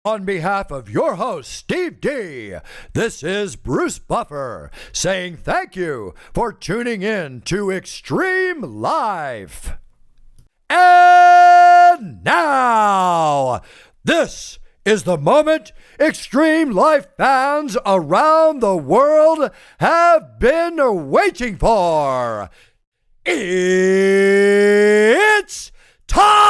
On behalf of your host, Steve D, this is Bruce Buffer saying thank you for tuning in to Xtreme Life. And now, this is the moment Xtreme Life fans around the world have been waiting for. It's time!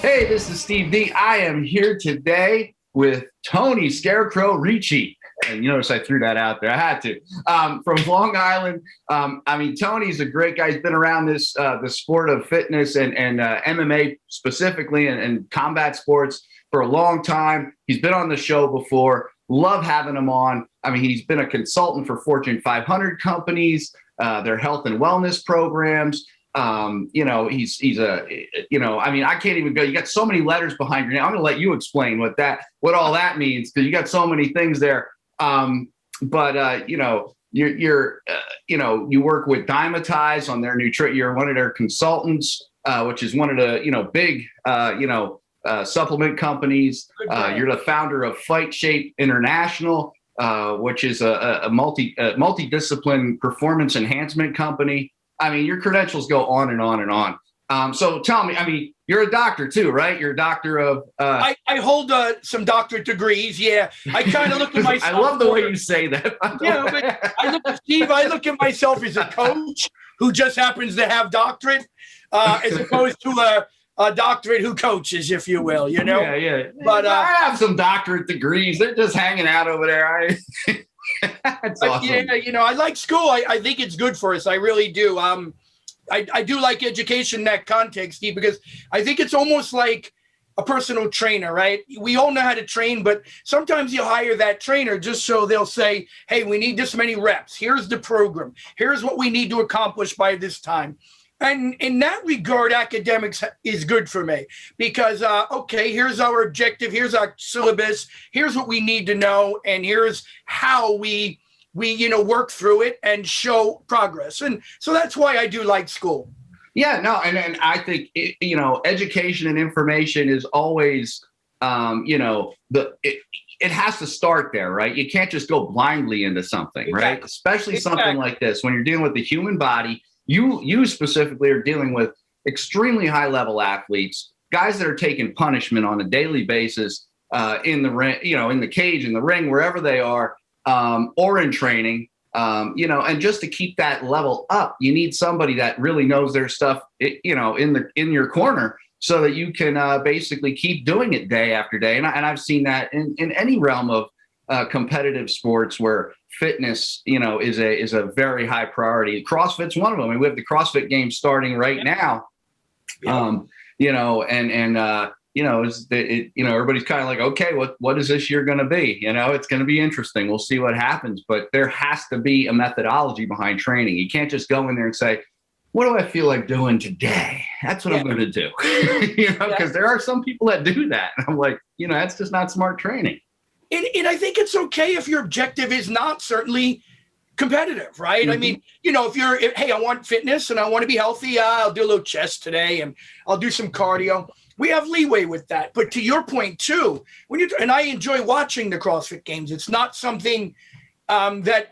Hey, this is Steve D. I am here today with Tony Scarecrow Ricci. And you notice I threw that out there. I had to. From Long Island. Tony's a great guy. He's been around this the sport of fitness and MMA specifically and combat sports for a long time. He's been on the show before. Love having him on. He's been a consultant for Fortune 500 companies, their health and wellness programs. I can't even go. You got so many letters behind your name. I'm going to let you explain what all that means, because you got so many things there. You work with Dymatize on their nutrition. You're one of their consultants, which is one of the, big, supplement companies. You're the founder of Fight Shape International, which is a multidiscipline performance enhancement company. Your credentials go on and on and on. So tell me, you're a doctor too, right? You're a doctor of... I hold some doctorate degrees, yeah. I kind of look at myself... I love the way you say that. Yeah, but I look at myself as a coach who just happens to have doctorate, as opposed to a doctorate who coaches, if you will, Yeah. But I have some doctorate degrees. They're just hanging out over there. That's awesome. Yeah, I like school. I think it's good for us. I really do. I do like education in that context, Steve, because I think it's almost like a personal trainer, right? We all know how to train, but sometimes you hire that trainer just so they'll say, hey, we need this many reps. Here's the program. Here's what we need to accomplish by this time. And in that regard, academics is good for me because, here's our objective. Here's our syllabus. Here's what we need to know. And here's how we work through it and show progress. And so that's why I do like school. Yeah, no. And I think, education and information is always, it has to start there, right? You can't just go blindly into something, right? Especially something like this, when you're dealing with the human body. You specifically are dealing with extremely high level athletes, guys that are taking punishment on a daily basis in the ring, in the cage, in the ring, wherever they are, or in training, and just to keep that level up, you need somebody that really knows their stuff, in your corner, so that you can basically keep doing it day after day. And I've seen that in any realm of competitive sports where fitness, is a very high priority. CrossFit's one of them. We have the CrossFit Games starting right now. Yeah. Everybody's kind of like, okay, what is this year going to be? It's going to be interesting. We'll see what happens, but there has to be a methodology behind training. You can't just go in there and say, what do I feel like doing today? That's what I'm going to do. Because there are some people that do that. And I'm like, that's just not smart training. And I think it's okay if your objective is not certainly competitive, right? Mm-hmm. If I want fitness and I want to be healthy, I'll do a little chest today and I'll do some cardio. We have leeway with that. But to your point too, and I enjoy watching the CrossFit Games. It's not something that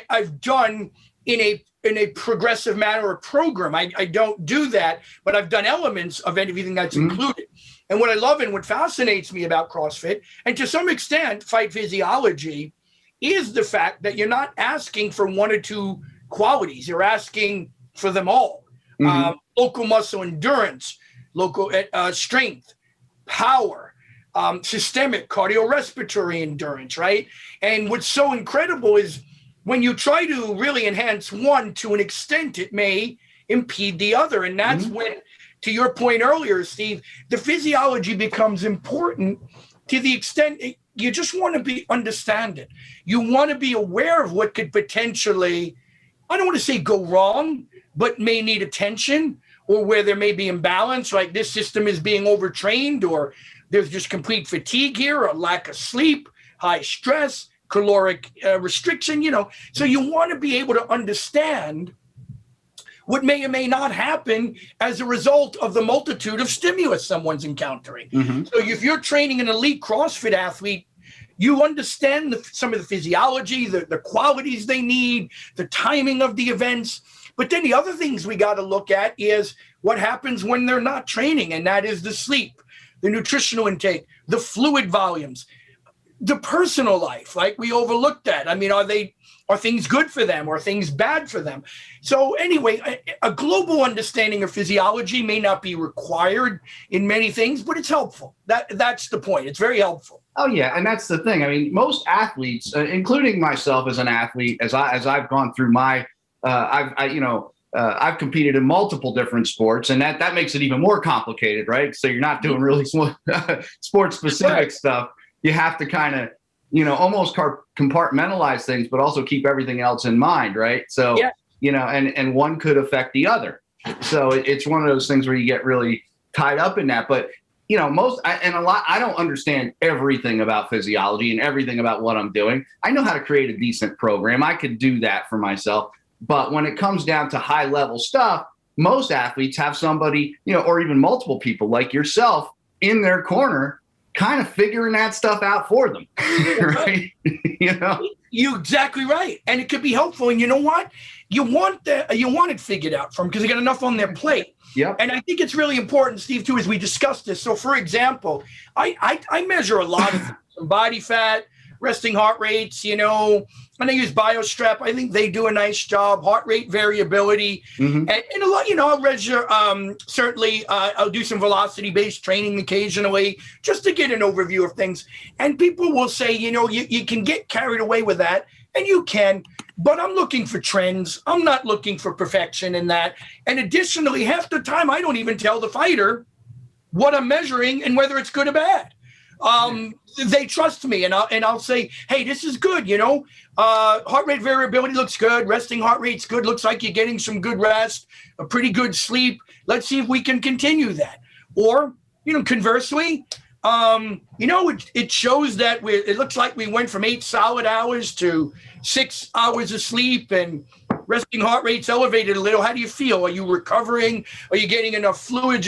I've done in a progressive manner or program. I don't do that, but I've done elements of everything that's included. And what I love and what fascinates me about CrossFit, and to some extent fight physiology, is the fact that you're not asking for one or two qualities. You're asking for them all. Mm-hmm. Local muscle endurance, local strength, power, systemic cardiorespiratory endurance, right? And what's so incredible is when you try to really enhance one to an extent, it may impede the other. And that's when, to your point earlier, Steve, the physiology becomes important to the extent you just want to understand it. You want to be aware of what could potentially, I don't want to say go wrong, but may need attention, or where there may be imbalance, like this system is being overtrained, or there's just complete fatigue here, or lack of sleep, high stress, caloric restriction, so you want to be able to understand what may or may not happen as a result of the multitude of stimulus someone's encountering. So if you're training an elite CrossFit athlete, you understand some of the physiology, the qualities they need, the timing of the events. But then the other things we got to look at is what happens when they're not training, and that is the sleep, the nutritional intake, the fluid volumes, the personal life. Like we overlooked that. I mean, are things good for them? Are things bad for them? So anyway, a global understanding of physiology may not be required in many things, but it's helpful. That's the point. It's very helpful. Oh yeah, and that's the thing. I mean, most athletes, including myself as an athlete, as I've gone through my, I've competed in multiple different sports, and that makes it even more complicated, right? So you're not doing really sports specific stuff. You have to kind of, almost compartmentalize things, but also keep everything else in mind, right? So, and one could affect the other. So it's one of those things where you get really tied up in that. But I don't understand everything about physiology and everything about what I'm doing. I know how to create a decent program. I could do that for myself. But when it comes down to high level stuff, most athletes have somebody, or even multiple people like yourself in their corner, kind of figuring that stuff out for them. Right? You're exactly right. And it could be helpful. And you know what? You want it figured out from, because they got enough on their plate. Yep. And I think it's really important, Steve, too, as we discussed this. So, for example, I measure a lot of body fat, resting heart rates, and I use BioStrap. I think they do a nice job. Heart rate variability, and a lot. I'll measure. Certainly, I'll do some velocity-based training occasionally, just to get an overview of things. And people will say, you can get carried away with that, and you can. But I'm looking for trends. I'm not looking for perfection in that. And additionally, half the time, I don't even tell the fighter what I'm measuring and whether it's good or bad. They trust me, and I'll say, hey, this is good. Heart rate variability looks good. Resting heart rate's good. Looks like you're getting some good rest, a pretty good sleep. Let's see if we can continue that. Or, conversely, it shows that it looks like we went from 8 solid hours to 6 hours of sleep, and resting heart rate's elevated a little. How do you feel? Are you recovering? Are you getting enough fluids?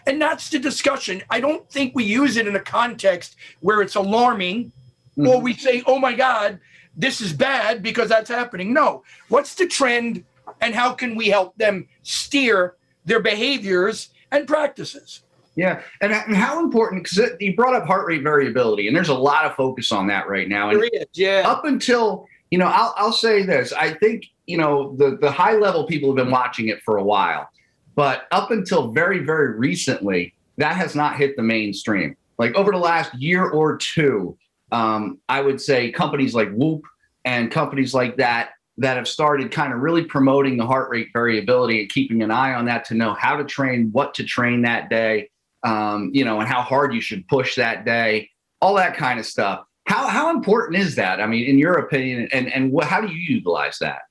And that's the discussion. I don't think we use it in a context where it's alarming, or we say, oh my God, this is bad because that's happening. No. What's the trend, and how can we help them steer their behaviors and practices? Yeah. And how important, because you brought up heart rate variability, and there's a lot of focus on that right now. And there is, yeah. Up until, I'll say this, I think, the high level people have been watching it for a while, but up until very, very recently, that has not hit the mainstream. Like over the last year or two, I would say companies like Whoop and companies like that have started kind of really promoting the heart rate variability and keeping an eye on that to know how to train, what to train that day, and how hard you should push that day, all that kind of stuff. How important is that? I mean, in your opinion, and how do you utilize that?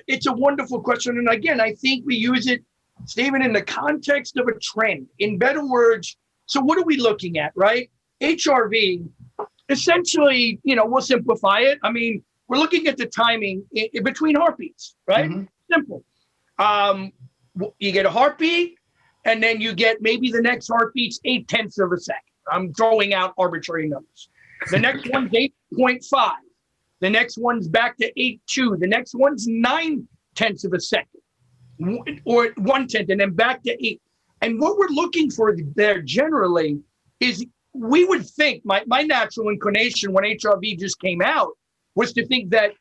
It's a wonderful question. And again, I think we use it, Stephen, in the context of a trend. In better words, so what are we looking at, right? HRV, essentially, we'll simplify it. I mean, we're looking at the timing between heartbeats, right? Simple. You get a heartbeat, and then you get maybe the next heartbeat's 0.8 of a second. I'm throwing out arbitrary numbers. The next one's 8.5. The next one's back to 8.2. The next one's 0.9 of a second, or 1/10, and then back to 8. And what we're looking for there generally is, we would think, my natural inclination when HRV just came out was to think that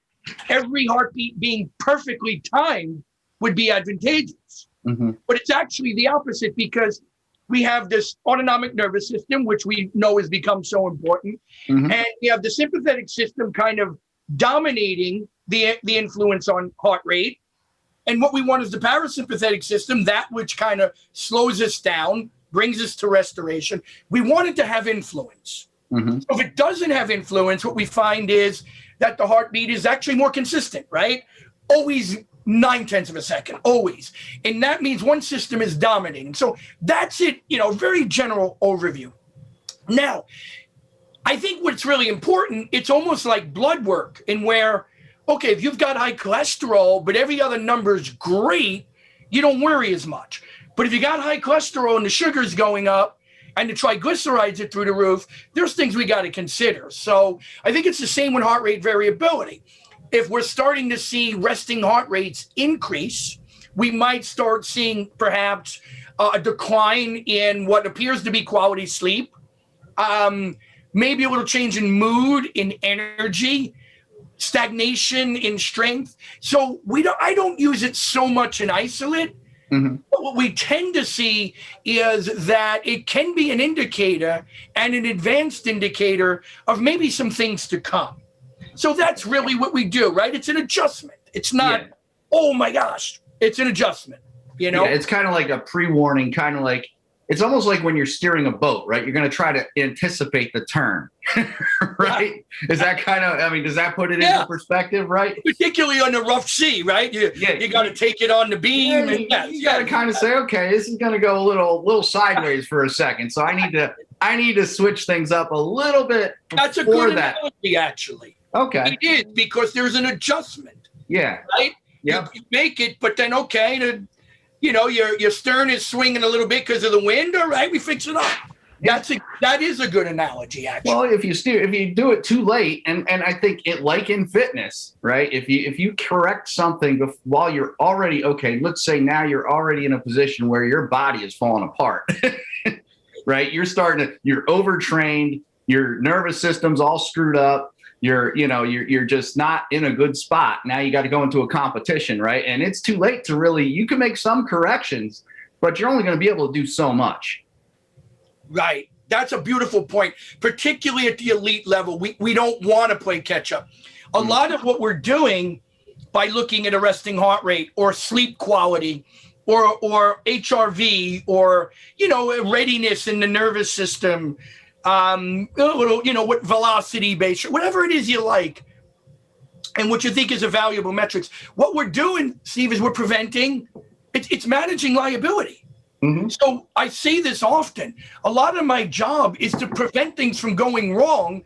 every heartbeat being perfectly timed would be advantageous. But it's actually the opposite, because we have this autonomic nervous system, which we know has become so important. And we have the sympathetic system kind of dominating the influence on heart rate. And what we want is the parasympathetic system, that which kind of slows us down, brings us to restoration. We want it to have influence. So if it doesn't have influence, what we find is that the heartbeat is actually more consistent, right? Always 0.9 of a second, always. And that means one system is dominating. So that's it, very general overview. Now, I think what's really important, it's almost like blood work, in where, okay, if you've got high cholesterol, but every other number is great, you don't worry as much. But if you got high cholesterol and the sugar's going up and the triglycerides are through the roof, there's things we got to consider. So I think it's the same with heart rate variability. If we're starting to see resting heart rates increase, we might start seeing perhaps a decline in what appears to be quality sleep, maybe a little change in mood, in energy, stagnation in strength. So I don't use it so much in isolate. Mm-hmm. But what we tend to see is that it can be an indicator and an advanced indicator of maybe some things to come. So that's really what we do, right? It's an adjustment. It's not, oh my gosh, it's an adjustment, you know? Yeah, it's kind of like a pre-warning, kind of like, it's almost like when you're steering a boat, right? You're going to try to anticipate the turn, right? Is that kind of, I mean, does that put it into perspective, right? Particularly on a rough sea, right? You got to take it on the beam. You got to kind of say, okay, this is going to go a little sideways for a second. So I need to switch things up a little bit. That's a good analogy, actually. Okay. It is, because there's an adjustment. Yeah. Right? Yeah. You make it, but then, okay, your stern is swinging a little bit because of the wind. All right, we fix it up. That is a good analogy, actually. Well, if you do it too late, and I think it, like in fitness, right? If you correct something while you're already, okay, let's say now you're already in a position where your body is falling apart, right? You're overtrained, your nervous system's all screwed up. You're just not in a good spot. Now you got to go into a competition, right? And it's too late to really, you can make some corrections, but you're only going to be able to do so much. Right. That's a beautiful point, particularly at the elite level. We don't want to play catch up. A lot of what we're doing by looking at a resting heart rate or sleep quality or HRV or, readiness in the nervous system, what velocity base, whatever it is you like, and what you think is a valuable metrics. What we're doing, Steve, is we're preventing, it's managing liability. Mm-hmm. So I say this often. A lot of my job is to prevent things from going wrong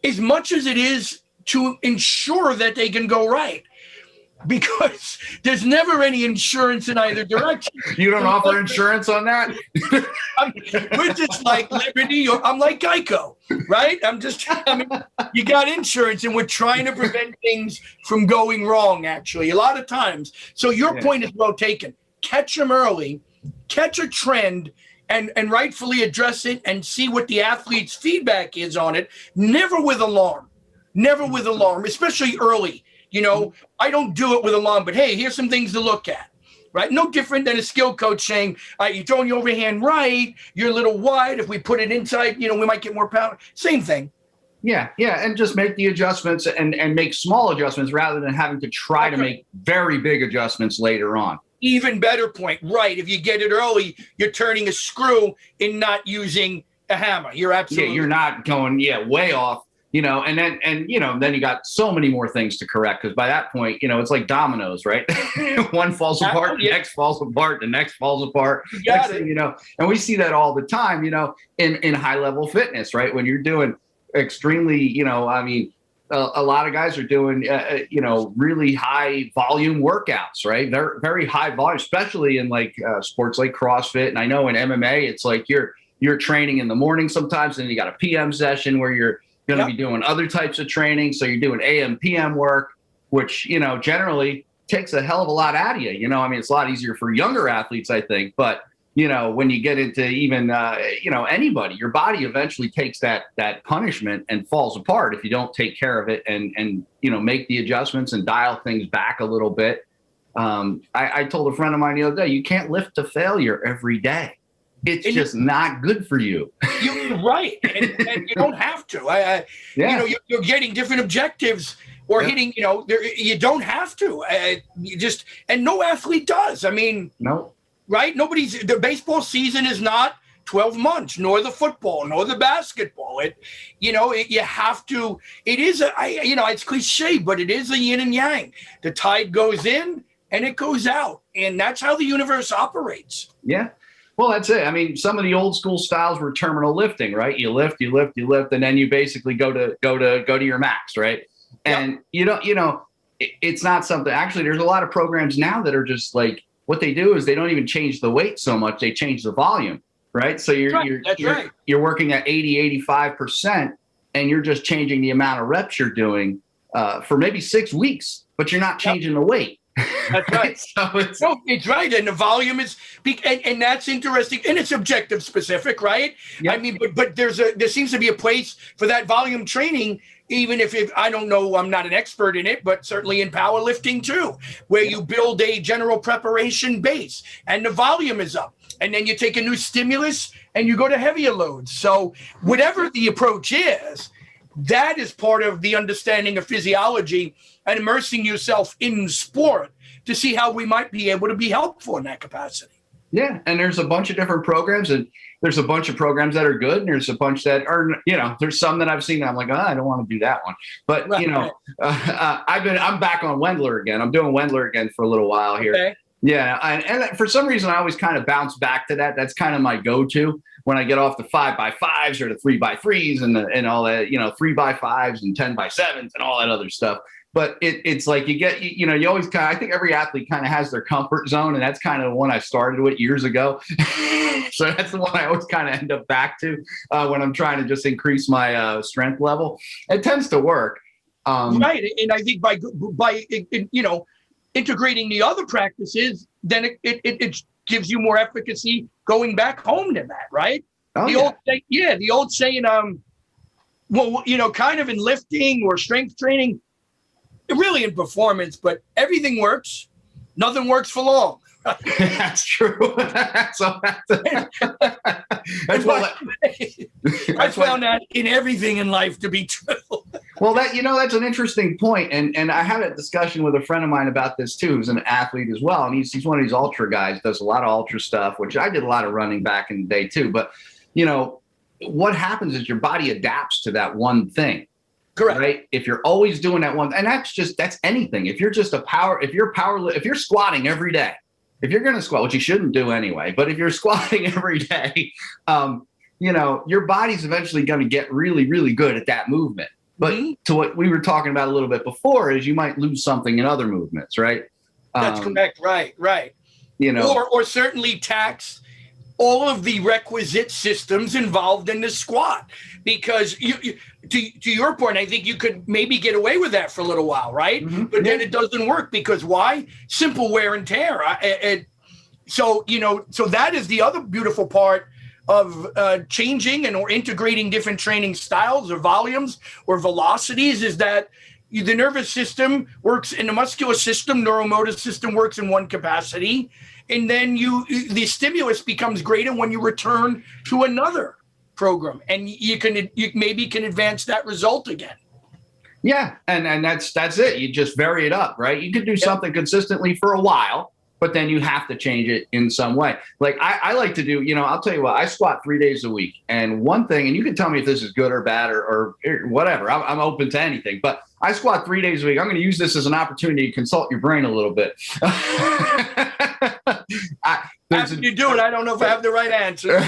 as much as it is to ensure that they can go right. Because there's never any insurance in either direction. You don't offer insurance on that? We're just like Liberty, or I'm like Geico, right? You got insurance, and we're trying to prevent things from going wrong, actually, a lot of times. So your point is well taken. Catch them early, catch a trend, and rightfully address it and see what the athlete's feedback is on it. Never with alarm, especially early. I don't do it with alarm, but hey, here's some things to look at, right? No different than a skill coach saying, you're throwing your overhand right, you're a little wide. If we put it inside, we might get more power. Same thing. Yeah, and just make the adjustments and make small adjustments rather than having to try to make very big adjustments later on. Even better point, right? If you get it early, you're turning a screw and not using a hammer. You're absolutely. Yeah, you're not going, way off. And then you got so many more things to correct, because by that point, it's like dominoes, right? One falls apart, the next falls apart, the next falls apart. And we see that all the time, in high level fitness, right? When you're doing extremely, a lot of guys are doing, really high volume workouts, right? They're very high volume, especially in sports like CrossFit. And I know in MMA, it's like you're training in the morning sometimes, and you got a PM session where you're going to be doing other types of training. So you're doing AM, PM work, which, generally takes a hell of a lot out of you. It's a lot easier for younger athletes, I think. But, when you get into even, anybody, your body eventually takes that punishment and falls apart if you don't take care of it and make the adjustments and dial things back a little bit. I told a friend of mine the other day, you can't lift to failure every day. It's just not good for you. You're right. And you don't have to. You're getting different objectives or hitting, you don't have to. And no athlete does. No. Right? The baseball season is not 12 months, nor the football, nor the basketball. You have to, it's cliche, but it is a yin and yang. The tide goes in and it goes out. And that's how the universe operates. Yeah. Well, that's it. I mean, some of the old school styles were terminal lifting, right? You lift, and then you basically go to your max, right? And it's not something. Actually, there's a lot of programs now that are just like, what they do is they don't even change the weight so much; they change the volume, right? So you're working at 80-85%, and you're just changing the amount of reps you're doing for maybe 6 weeks, but you're not changing the weight. That's right. So it's right, and the volume is, and that's interesting, and it's objective specific, right? Yep. I mean, but there seems to be a place for that volume training, even if I don't know, I'm not an expert in it, but certainly in powerlifting too, where you build a general preparation base, and the volume is up, and then you take a new stimulus and you go to heavier loads. So whatever the approach is, that is part of the understanding of physiology and immersing yourself in sport to see how we might be able to be helpful in that capacity. Yeah. And there's a bunch of different programs, and there's a bunch of programs that are good. And there's a bunch that are, there's some that I've seen that I'm like, I don't want to do that one. But, I'm back on Wendler again. I'm doing Wendler again for a little while here. Okay. Yeah. And for some reason, I always kind of bounce back to that. That's kind of my go-to when I get off the 5x5s or the 3x3s and all that, 3x5s and 10x7s and all that other stuff. But it's like you always I think every athlete kind of has their comfort zone. And that's kind of the one I started with years ago. So that's the one I always kind of end up back to when I'm trying to just increase my strength level. It tends to work. Right. And I think by integrating the other practices, then it gives you more efficacy going back home than that, right? Oh, the old saying, kind of in lifting or strength training, really in performance, but everything works. Nothing works for long. That's true. I found that in everything in life to be true. Well, that's an interesting point. And I had a discussion with a friend of mine about this too, who's an athlete as well. And he's one of these ultra guys, does a lot of ultra stuff, which I did a lot of running back in the day too. But, what happens is your body adapts to that one thing. Correct. Right. If you're always doing that one, and that's anything. If you're if you're squatting every day, if you're going to squat, which you shouldn't do anyway, but if you're squatting every day, your body's eventually going to get really, really good at that movement. But to what we were talking about a little bit before is you might lose something in other movements, right? That's correct. Right. Or certainly tax all of the requisite systems involved in the squat, because to your point, I think you could maybe get away with that for a little while, right? Mm-hmm. But then it doesn't work because why? Simple wear and tear. So that is the other beautiful part of changing or integrating different training styles or volumes or velocities, is that the nervous system works in the muscular system, neuromotor system works in one capacity, and then the stimulus becomes greater when you return to another program, and you maybe can advance that result again. Yeah, and that's it. You just vary it up, right? You could do something consistently for a while, but then you have to change it in some way. Like I like to do, I'll tell you what, I squat 3 days a week. And one thing, and you can tell me if this is good or bad or whatever, I'm open to anything, but I squat 3 days a week. I'm going to use this as an opportunity to consult your brain a little bit. After you do it, I don't know if I have the right answer.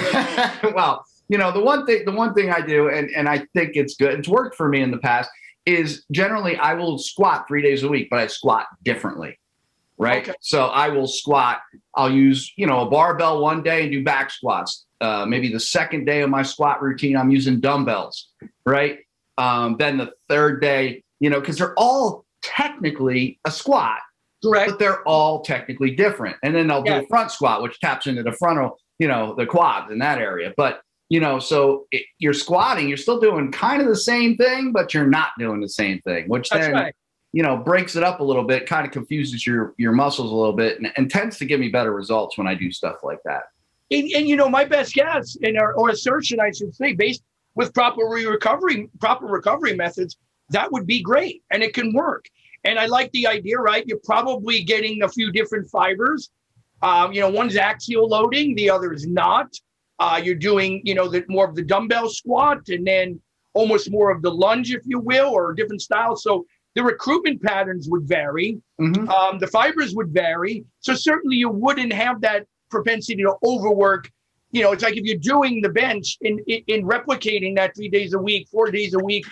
Well, the one thing I do, and I think it's good, it's worked for me in the past, is generally I will squat 3 days a week, but I squat differently. Right. Okay. So I will squat. I'll use, a barbell one day and do back squats. Maybe the second day of my squat routine, I'm using dumbbells. Right. Then the third day, because they're all technically a squat, correct, but they're all technically different. And then I'll do a front squat, which taps into the frontal, the quads in that area. But, so you're squatting, you're still doing kind of the same thing, but you're not doing the same thing, which breaks it up a little bit, kind of confuses your muscles a little bit, and tends to give me better results when I do stuff like that. And my best guess or assertion, I should say, based with proper recovery methods, that would be great, and it can work. And I like the idea, right? You're probably getting a few different fibers. One's axial loading, the other is not. You're doing, more of the dumbbell squat, and then almost more of the lunge, if you will, or different styles. So the recruitment patterns would vary. Mm-hmm. The fibers would vary. So certainly you wouldn't have that propensity to overwork it's like if you're doing the bench in replicating that 3 days a week, 4 days a week,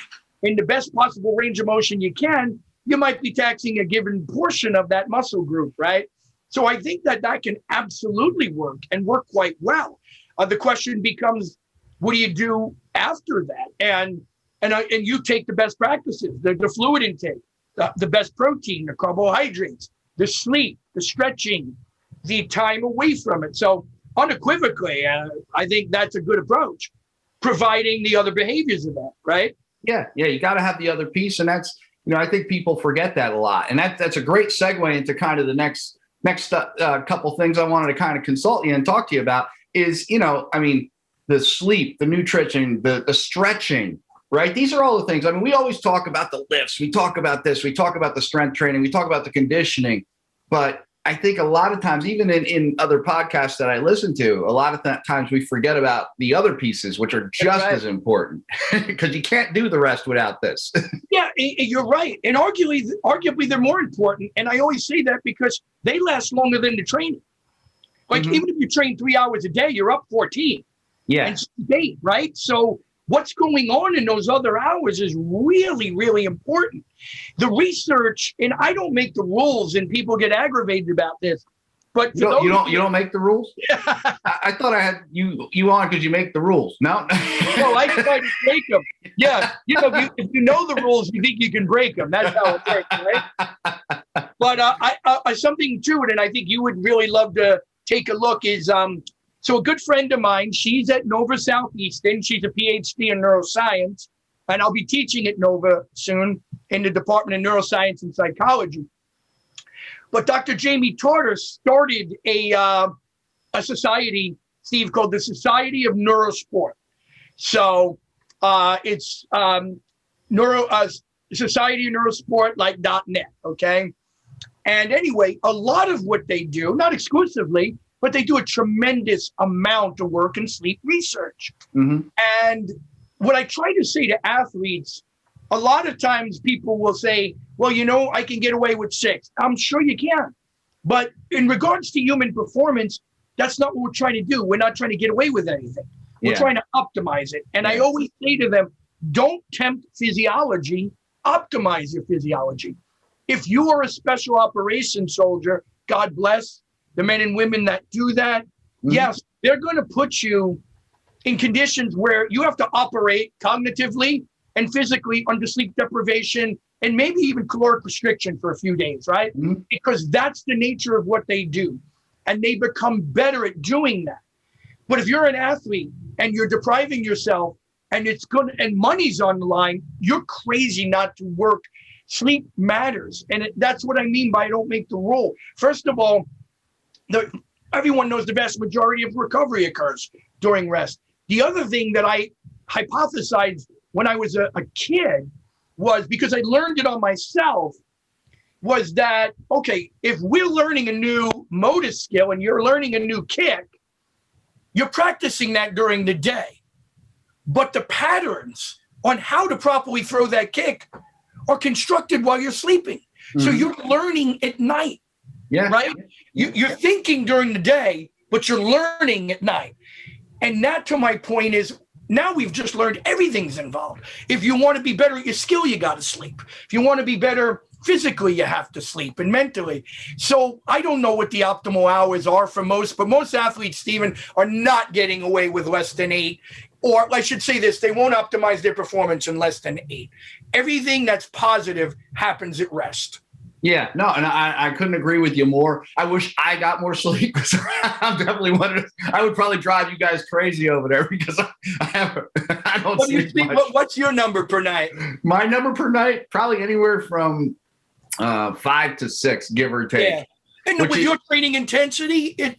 in the best possible range of motion you can, you might be taxing a given portion of that muscle group, right? So I think that can absolutely work and work quite well. The question becomes, what do you do after that? And you take the best practices, the fluid intake, the best protein, the carbohydrates, the sleep, the stretching, the time away from it. So unequivocally, I think that's a good approach, providing the other behaviors of that, right? Yeah, you got to have the other piece, and that's, I think people forget that a lot, and that's a great segue into kind of the next couple things I wanted to kind of consult you and talk to you about is, the sleep, the nutrition, the stretching, right? These are all the things. I mean, we always talk about the lifts, we talk about this, we talk about the strength training, we talk about the conditioning, but I think a lot of times, even in other podcasts that I listen to, a lot of times we forget about the other pieces, which are just as important, because you can't do the rest without this. Yeah, you're right. And arguably they're more important. And I always say that because they last longer than the training. Like even if you train 3 hours a day, you're up 14. Yeah. And 8, right? So what's going on in those other hours is really, really important. The research, and I don't make the rules, and people get aggravated about this. But you don't make the rules? Yeah. I thought I had you on because you make the rules. No. No, I try to break them. Yeah, if you know the rules, you think you can break them. That's how it works, right? But I something to it, and I think you would really love to take a look is so a good friend of mine, she's at Nova Southeastern. She's a PhD in neuroscience, and I'll be teaching at Nova soon in the Department of Neuroscience and Psychology. But Dr. Jamie Tarter started a society, Steve, called the Society of NeuroSport. So it's Society of NeuroSport, like .net, okay? And anyway, a lot of what they do, not exclusively, but they do a tremendous amount of work in sleep research. Mm-hmm. And what I try to say to athletes, a lot of times people will say, well, I can get away with 6. I'm sure you can. But in regards to human performance, that's not what we're trying to do. We're not trying to get away with anything. We're trying to optimize it. And I always say to them, don't tempt physiology, optimize your physiology. If you are a special operations soldier, God bless the men and women that do that. Mm-hmm. Yes, they're going to put you in conditions where you have to operate cognitively and physically under sleep deprivation and maybe even caloric restriction for a few days, right? Mm-hmm. Because that's the nature of what they do. And they become better at doing that. But if you're an athlete and you're depriving yourself and and money's on the line, you're crazy not to work. Sleep matters. And that's what I mean by I don't make the rule. First of all, everyone knows the vast majority of recovery occurs during rest. The other thing that I hypothesized when I was a kid was, because I learned it on myself, was that, okay, if we're learning a new motor skill and you're learning a new kick, you're practicing that during the day. But the patterns on how to properly throw that kick are constructed while you're sleeping. Mm-hmm. So you're learning at night, right? You're thinking during the day, but you're learning at night. And that, to my point, is now we've just learned everything's involved. If you want to be better at your skill, you got to sleep. If you want to be better physically, you have to sleep, and mentally. So I don't know what the optimal hours are for most, but most athletes, Stephen, are not getting away with less than 8. Or I should say this, they won't optimize their performance in less than 8. Everything that's positive happens at rest. Yeah, no, and I couldn't agree with you more. I wish I got more sleep because I'm definitely I would probably drive you guys crazy over there because I don't sleep much. What's your number per night? My number per night, probably anywhere from 5 to 6, give or take. Yeah. And with your training intensity, it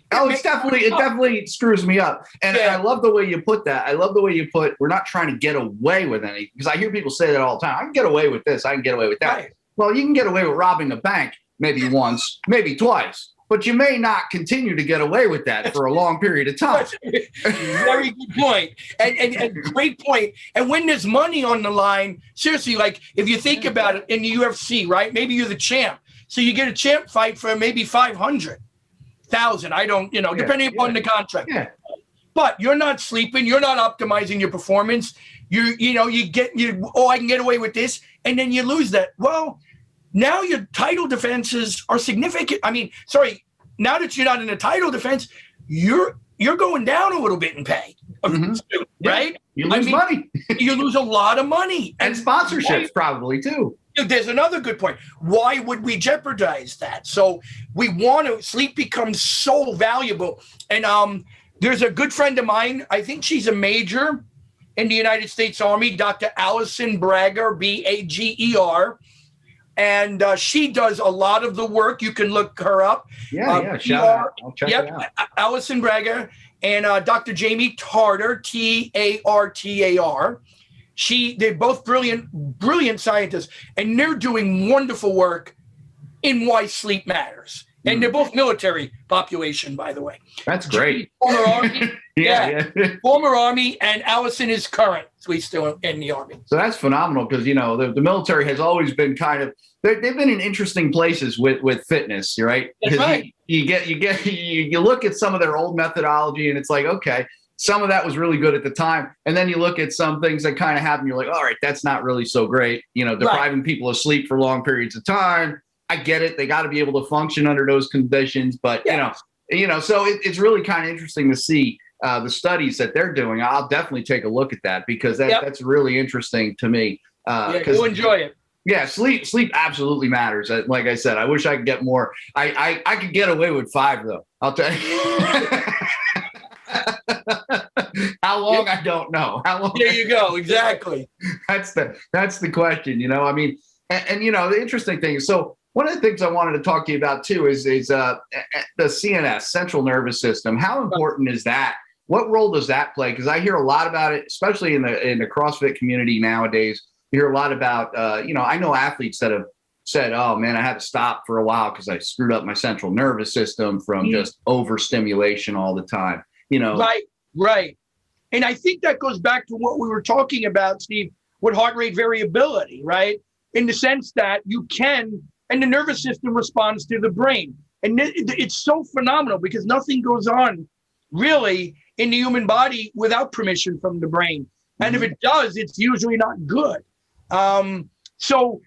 definitely screws me up. And I love the way you put that. I love the way you put, we're not trying to get away with anything, because I hear people say that all the time. I can get away with this. I can get away with that. Right. Well, you can get away with robbing a bank maybe once, maybe twice, but you may not continue to get away with that for a long period of time. Very good point. And great point. And when there's money on the line, seriously, like if you think about it in the UFC, right? Maybe you're the champ. So you get a champ fight for maybe 500,000. I don't, depending upon the contract. Yeah. but you're not sleeping, you're not optimizing your performance. I can get away with this, and then you lose that. Well, now your title defenses are significant. Now that you're not in a title defense, you're going down a little bit in pay, right? You lose money. You lose a lot of money. And sponsorships probably too. There's another good point. Why would we jeopardize that? So sleep becomes so valuable. And there's a good friend of mine, I think she's a major in the United States Army, Dr. Allison Brager, Bager. And she does a lot of the work. You can look her up. Shout out. I'll check it out. Allison Brager and Dr. Jamie Tartar, Tartar. They're both brilliant scientists, and they're doing wonderful work in why sleep matters. And they're both military population, by the way. That's great. Former Army. Former Army, and Allison is current. So he's still in the Army. So that's phenomenal because, the military has always been they've been in interesting places with fitness, right? That's right. You look at some of their old methodology and it's like, okay, some of that was really good at the time. And then you look at some things that kind of happen. You're like, all right, that's not really so great. Depriving people of sleep for long periods of time. I get it. They got to be able to function under those conditions. But, so it's really kind of interesting to see the studies that they're doing. I'll definitely take a look at that because that's really interesting to me. You'll enjoy it. Yeah, sleep absolutely matters. Like I said, I wish I could get more. I could get away with 5, though. I'll tell you. How long? I don't know. How long? There you go. Exactly. That's the question. And the interesting thing is, so one of the things I wanted to talk to you about too is the CNS, central nervous system. How important is that? What role does that play? Because I hear a lot about it, especially in the CrossFit community nowadays. You hear a lot about, I know athletes that have said, oh man, I had to stop for a while because I screwed up my central nervous system from just overstimulation all the time. Right. And I think that goes back to what we were talking about, Steve, with heart rate variability, right? In the sense that and the nervous system responds to the brain. And it's so phenomenal because nothing goes on really in the human body without permission from the brain. And if it does, it's usually not good. So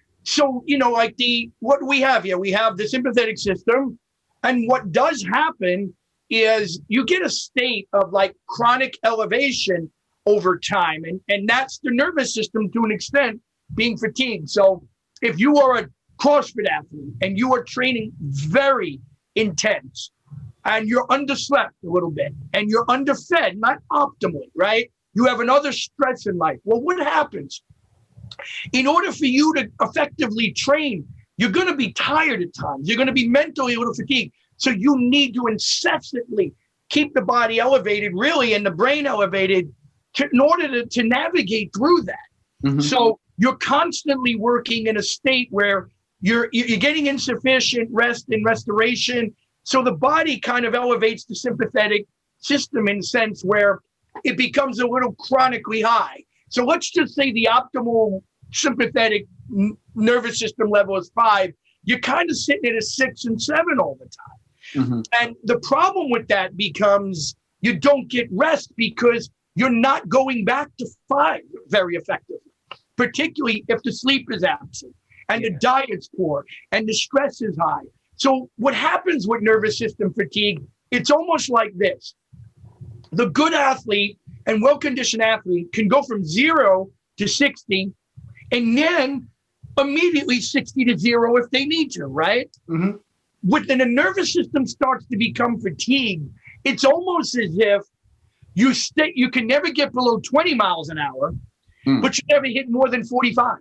what do we have here? We have the sympathetic system. And what does happen is you get a state of like chronic elevation over time. And that's the nervous system to an extent being fatigued. So if you are a CrossFit athlete and you are training very intense and you're underslept a little bit and you're underfed, not optimally, right? You have another stress in life. Well, what happens? In order for you to effectively train, you're going to be tired at times. You're going to be mentally a little fatigued. So you need to incessantly keep the body elevated, really, and the brain elevated in order to navigate through that. So you're constantly working in a state where you're getting insufficient rest and restoration. So the body kind of elevates the sympathetic system in a sense where it becomes a little chronically high. So let's just say the optimal sympathetic nervous system level is 5. You're kind of sitting at a 6 and 7 all the time. And the problem with that becomes you don't get rest because you're not going back to 5 very effectively, particularly if the sleep is absent and the diet's poor and the stress is high. So what happens with nervous system fatigue, it's almost like this. The good athlete and well-conditioned athlete can go from 0 to 60 and then immediately 60 to 0 if they need to, right? When the nervous system starts to become fatigued, it's almost as if you can never get below 20 miles an hour, but you never hit more than 45.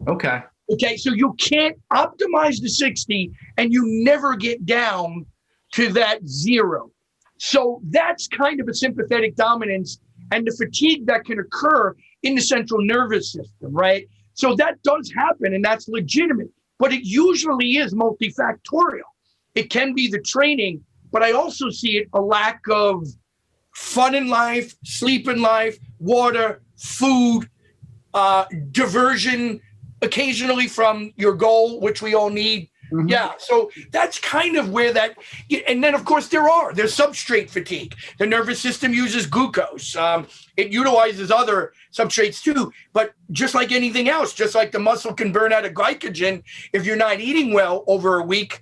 Okay, so you can't optimize the 60 and you never get down to that 0. So that's kind of a sympathetic dominance and the fatigue that can occur in the central nervous system, right? So that does happen and that's legitimate, but it usually is multifactorial. It can be the training, but I also see it a lack of fun in life, sleep in life, water, food, diversion occasionally from your goal, which we all need. Mm-hmm. Yeah, so that's kind of where that, and then of course there's substrate fatigue. The nervous system uses glucose. It utilizes other substrates too, but just like anything else, just like the muscle can burn out of glycogen, if you're not eating well over a week,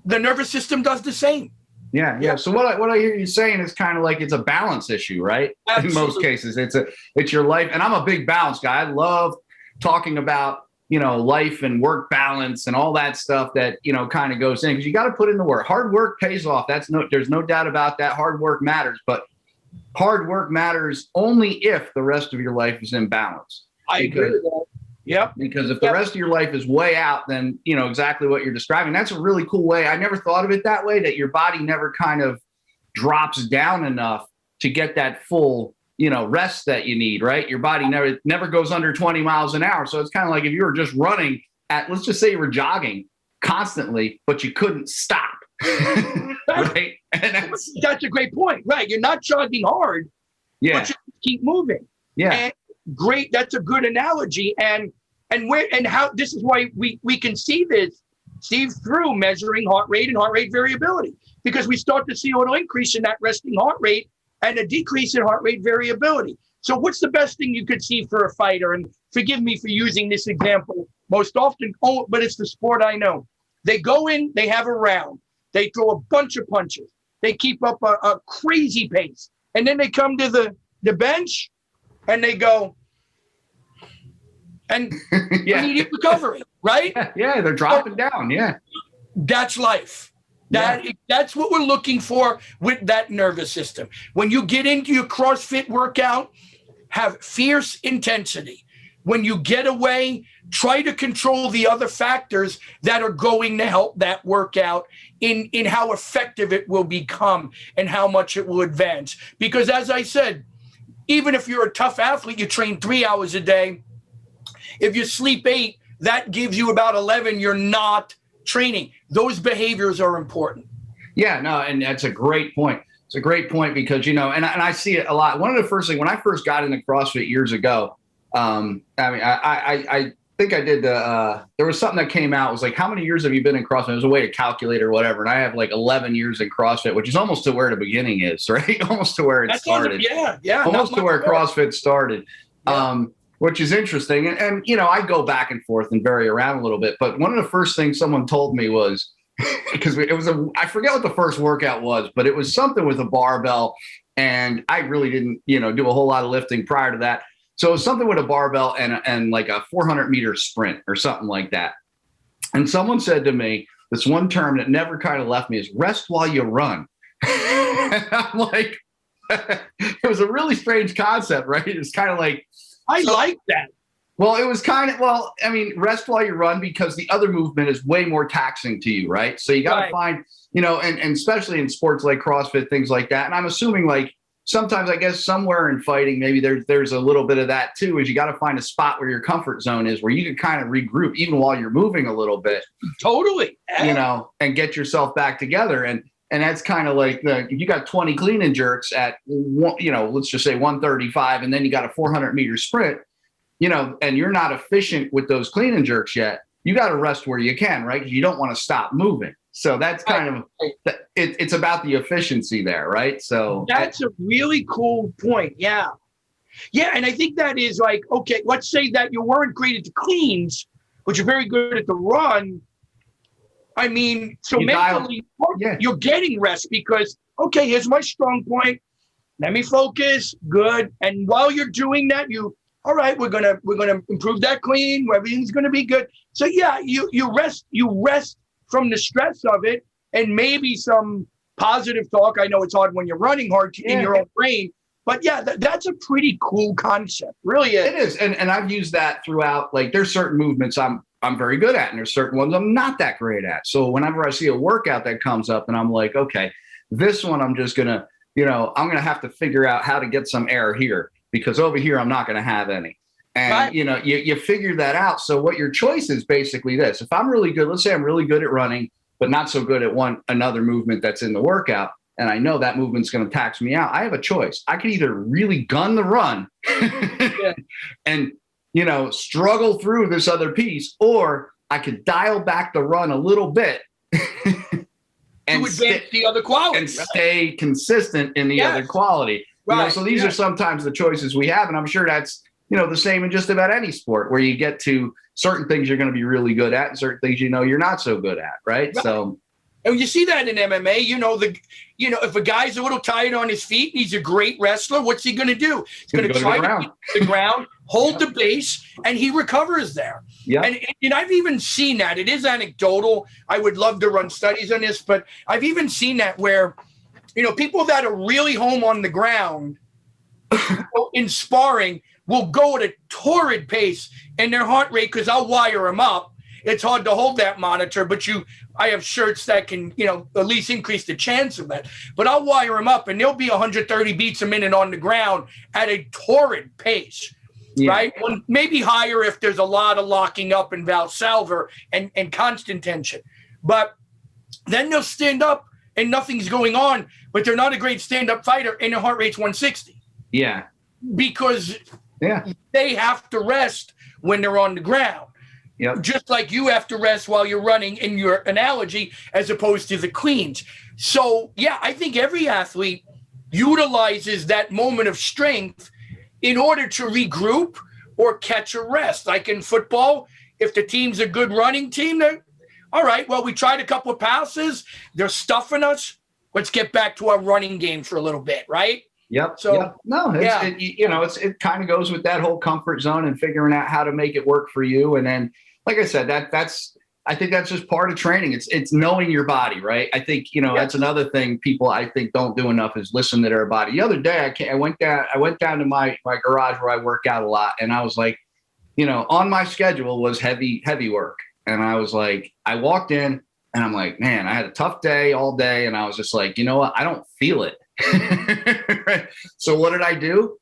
the nervous system does the same. Yeah. So what I hear you saying is kind of like it's a balance issue, right? Absolutely. In most cases, it's your life. And I'm a big balance guy. I love talking about, life and work balance and all that stuff that, kind of goes in, because you got to put in the work. Hard work pays off. There's no doubt about that. Hard work matters, but hard work matters only if the rest of your life is in balance. I agree with that. Yep. Because if the rest of your life is way out, then exactly what you're describing. That's a really cool way. I never thought of it that way, that your body never kind of drops down enough to get that full, rest that you need, right? Your body never goes under 20 miles an hour. So it's kind of like if you were just running let's just say you were jogging constantly, but you couldn't stop. Right? And that's a great point. Right. You're not jogging hard, but you keep moving. Yeah. And great. That's a good analogy. And how this is why we can see this, Steve, through measuring heart rate and heart rate variability, because we start to see a little increase in that resting heart rate and a decrease in heart rate variability. So what's the best thing you could see for a fighter? And forgive me for using this example most often, but it's the sport I know. They go in, they have a round, they throw a bunch of punches, they keep up a crazy pace, and then they come to the bench and they go, and immediate recovery, right? Yeah, they're dropping down. Yeah, that's life. That's what we're looking for with that nervous system. When you get into your CrossFit workout, have fierce intensity. When you get away, try to control the other factors that are going to help that workout in how effective it will become and how much it will advance. Because as I said, even if you're a tough athlete, you train 3 hours a day. If you sleep 8, that gives you about 11. You're not training. Those behaviors are important. Yeah, no, and that's a great point. It's a great point because, and I see it a lot. One of the first things, when I first got into CrossFit years ago, I think I did there was something that came out. It was like, how many years have you been in CrossFit? It was a way to calculate or whatever. And I have like 11 years in CrossFit, which is almost to where the beginning is, right? Almost to where it started. Yeah. Almost to where CrossFit started. Yeah. Which is interesting. And I go back and forth and vary around a little bit. But one of the first things someone told me was, because I forget what the first workout was, but it was something with a barbell. And I really didn't, do a whole lot of lifting prior to that. So it was something with a barbell and like a 400-meter sprint or something like that. And someone said to me, this one term that never kind of left me is rest while you run. And I'm like, it was a really strange concept, right? It's kind of like, I like that. Well, it was kind of, rest while you run because the other movement is way more taxing to you, right? So you got to find, and especially in sports like CrossFit, things like that. And I'm assuming like sometimes, I guess somewhere in fighting, maybe there's a little bit of that too, is you got to find a spot where your comfort zone is, where you can kind of regroup even while you're moving a little bit. Totally. And get yourself back together. And that's kind of like if you got 20 clean and jerks at, let's just say 135, and then you got a 400-meter sprint, and you're not efficient with those clean and jerks yet, you got to rest where you can, right? Because you don't want to stop moving. So that's kind of, it's about the efficiency there, right? So that's a really cool point. Yeah. Yeah. And I think that is like, okay, let's say that you weren't great at the cleans, but you're very good at the run. I mean, so mentally, you're getting rest because, okay, here's my strong point. Let me focus. Good. And while you're doing that, all right, we're gonna improve that clean. Everything's gonna be good. So yeah, you rest from the stress of it, and maybe some positive talk. I know it's hard when you're running hard in your own brain, but yeah, that's a pretty cool concept. Really is. It is, and I've used that throughout. Like, there's certain movements I'm very good at, and there's certain ones I'm not that great at. So whenever I see a workout that comes up, and I'm like, okay, this one I'm just gonna, I'm gonna have to figure out how to get some air here, because over here I'm not gonna have any. And right. You figure that out. So what your choice is basically this: if I'm really good, let's say I'm really good at running, but not so good at another movement that's in the workout, and I know that movement's going to tax me out, I have a choice. I can either really gun the run and struggle through this other piece, or I could dial back the run a little bit and advance the other quality and stay consistent in the other quality. Right. So these are sometimes the choices we have. And I'm sure that's, the same in just about any sport where you get to certain things you're going to be really good at and certain things, you're not so good at. Right. So. And you see that in MMA, if a guy's a little tired on his feet and he's a great wrestler, what's he going to do? He's going to try to get to the ground, hold the base, and he recovers there. Yeah. And I've even seen that. It is anecdotal. I would love to run studies on this, but I've even seen that where, people that are really home on the ground in sparring will go at a torrid pace in their heart rate because I'll wire them up. It's hard to hold that monitor, but I have shirts that can, at least increase the chance of that. But I'll wire them up and they'll be 130 beats a minute on the ground at a torrid pace, right? Maybe higher if there's a lot of locking up and Valsalva and constant tension. But then they'll stand up and nothing's going on, but they're not a great stand-up fighter and their heart rate's 160. Yeah. Because they have to rest when they're on the ground. Yep. Just like you have to rest while you're running in your analogy, as opposed to the queens. So, I think every athlete utilizes that moment of strength in order to regroup or catch a rest. Like in football, if the team's a good running team, all right, well, we tried a couple of passes. They're stuffing us. Let's get back to our running game for a little bit, right? Yep. So no, it kind of goes with that whole comfort zone and figuring out how to make it work for you. And then, like I said, I think that's just part of training. It's knowing your body, right? I think, that's another thing people I think don't do enough is listen to their body. The other day I went down to my garage where I work out a lot. And I was like, on my schedule was heavy work. And I was like, I walked in and I'm like, man, I had a tough day all day. And I was just like, you know what? I don't feel it. So what did I do?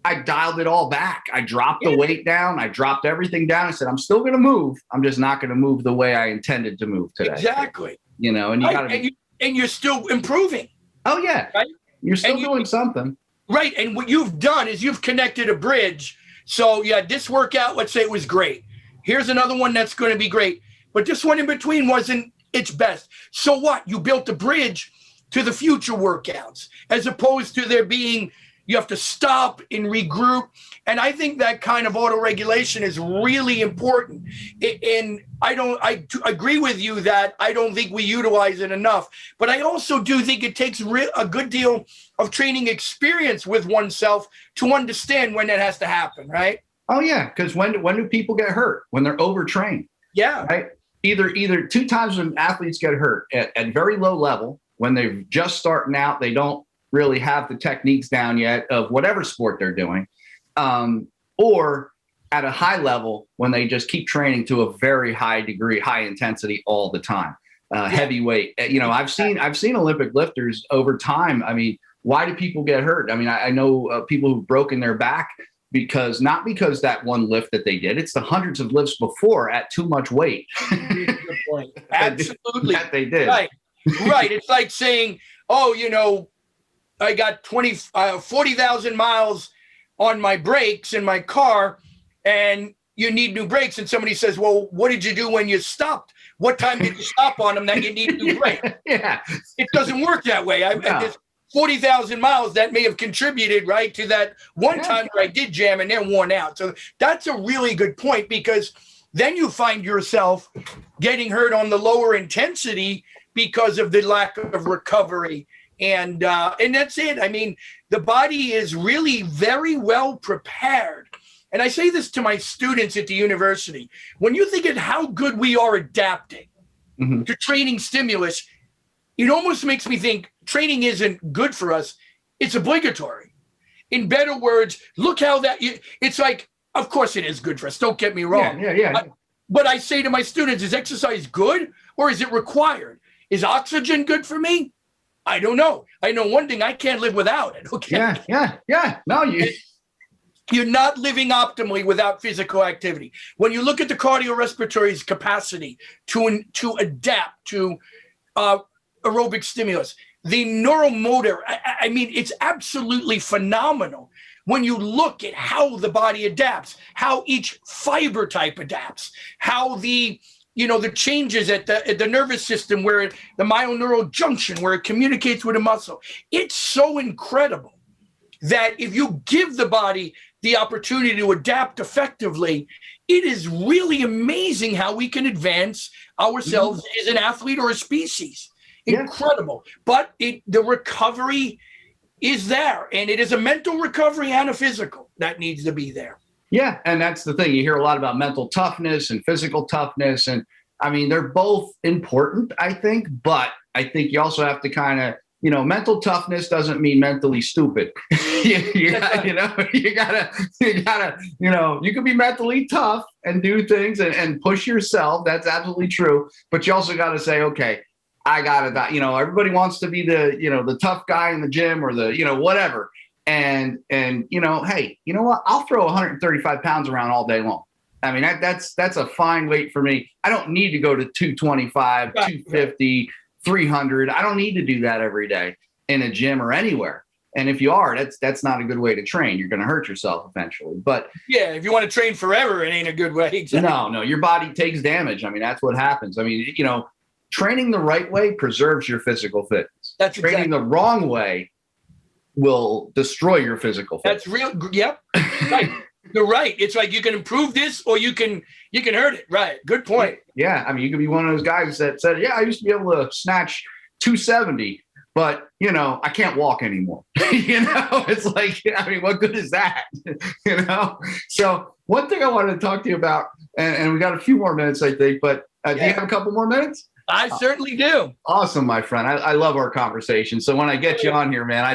I dialed it all back. I dropped the weight down. I dropped everything down. I said, I'm still going to move. I'm just not going to move the way I intended to move today. Exactly. And you got to and you're still improving. Oh yeah. Right? You're still doing something. Right. And what you've done is you've connected a bridge. So this workout, let's say it was great. Here's another one that's going to be great. But this one in between wasn't its best. So what? You built a bridge to the future workouts, as opposed to there being, you have to stop and regroup. And I think that kind of auto-regulation is really important. And I agree with you that I don't think we utilize it enough, but I also do think it takes a good deal of training experience with oneself to understand when that has to happen, right? Oh yeah, because when do people get hurt? When they're overtrained. Yeah. Right? Either two times when athletes get hurt at very low level, when they're just starting out, they don't really have the techniques down yet of whatever sport they're doing, or at a high level when they just keep training to a very high degree, high intensity all the time, heavyweight. I've seen Olympic lifters over time. I mean, why do people get hurt? I mean, I know people who've broken their back not because that one lift that they did, it's the hundreds of lifts before at too much weight. Good point. Absolutely. that they did. Right. It's like saying, I got 40,000 miles on my brakes in my car and you need new brakes. And somebody says, well, what did you do when you stopped? What time did you stop on them that you need new brakes? Yeah. It doesn't work that way. There's 40,000 miles that may have contributed, right, to that one time where I did jam and they're worn out. So that's a really good point, because then you find yourself getting hurt on the lower intensity because of the lack of recovery. And that's it. I mean, the body is really very well prepared. And I say this to my students at the university. When you think of how good we are adapting to training stimulus, it almost makes me think training isn't good for us. It's obligatory. In better words, look how it's like, of course it is good for us. Don't get me wrong. Yeah. But I say to my students, is exercise good or is it required? Is oxygen good for me? I don't know. I know one thing, I can't live without it. Okay. Yeah. No, you're not living optimally without physical activity. When you look at the cardiorespiratory's capacity to adapt to aerobic stimulus, the neuromotor, I mean, it's absolutely phenomenal when you look at how the body adapts, how each fiber type adapts, how the the changes at the nervous system, where the myoneural junction, where it communicates with a muscle. It's so incredible that if you give the body the opportunity to adapt effectively, it is really amazing how we can advance ourselves as an athlete or a species. Incredible. But the recovery is there, and it is a mental recovery and a physical that needs to be there. Yeah, and that's the thing. You hear a lot about mental toughness and physical toughness, and I mean, they're both important, I think, but I think you also have to kind of, mental toughness doesn't mean mentally stupid. you gotta, you can be mentally tough and do things and push yourself. That's absolutely true. But you also got to say, okay, I got to, everybody wants to be the tough guy in the gym or the, whatever. And hey, you know what? I'll throw 135 pounds around all day long. I mean, that's a fine weight for me. I don't need to go to 225, 250, 300. I don't need to do that every day in a gym or anywhere. And if you are, that's not a good way to train. You're going to hurt yourself eventually. But yeah, if you want to train forever, it ain't a good way. Exactly. No, your body takes damage. I mean, that's what happens. I mean, training the right way preserves your physical fitness. That's training the wrong way will destroy your physical fitness. That's real. Yep. Right. You're right. It's like you can improve this or you can hurt it. Right. Good point. Yeah. I mean, you could be one of those guys that said, yeah, I used to be able to snatch 270, but I can't walk anymore. It's like, I mean, what good is that? So one thing I wanted to talk to you about, and we got a few more minutes, I think, but do you have a couple more minutes? I certainly do. Awesome, my friend. I love our conversation. So when I get you on here, man, I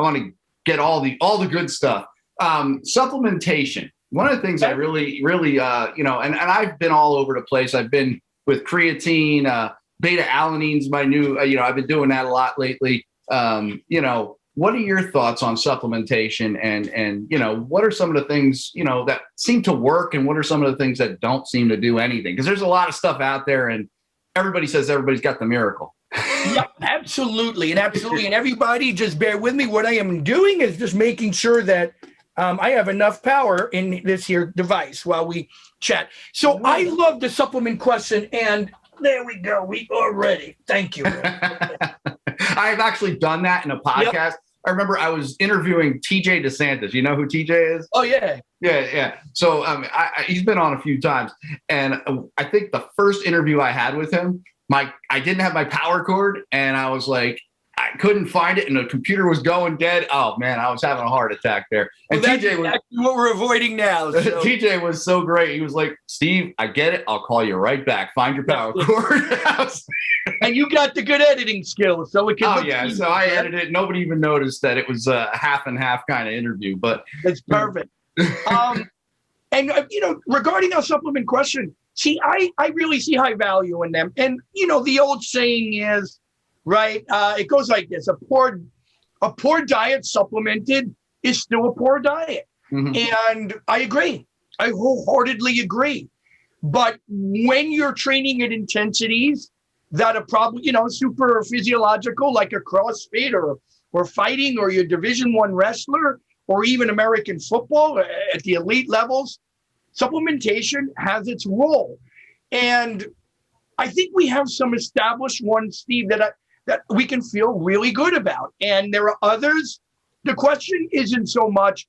want to get all the good stuff. Supplementation. One of the things I really, and I've been all over the place. I've been with creatine, beta alanine's my new, I've been doing that a lot lately. What are your thoughts on supplementation and what are some of the things, that seem to work and what are some of the things that don't seem to do anything? Because there's a lot of stuff out there and everybody says everybody's got the miracle. Yep, absolutely. And everybody just bear with me. What I am doing is just making sure that I have enough power in this here device while we chat. So I love the supplement question, and there we go. We are ready. Thank you. I've actually done that in a podcast. Yep. I remember I was interviewing TJ DeSantis. You know who TJ is? Oh, yeah. Yeah. So he's been on a few times. And I think the first interview I had with him, I didn't have my power cord, and I was like, I couldn't find it, and the computer was going dead. Oh man, I was having a heart attack there. And well, TJ was exactly what we're avoiding now. So. TJ was so great. He was like, "Steve, I get it. I'll call you right back. Find your power cord." And you got the good editing skills, so it can. Oh yeah, so I edited it. Nobody even noticed that it was a half and half kind of interview, but it's perfect. And regarding our supplement question, see, I really see high value in them, and the old saying is. Right. It goes like this. A poor diet supplemented is still a poor diet. Mm-hmm. And I agree. I wholeheartedly agree. But when you're training at intensities that are probably, super physiological, like a CrossFit or fighting or your Division I wrestler or even American football at the elite levels, supplementation has its role. And I think we have some established ones, Steve, that we can feel really good about. And there are others. The question isn't so much,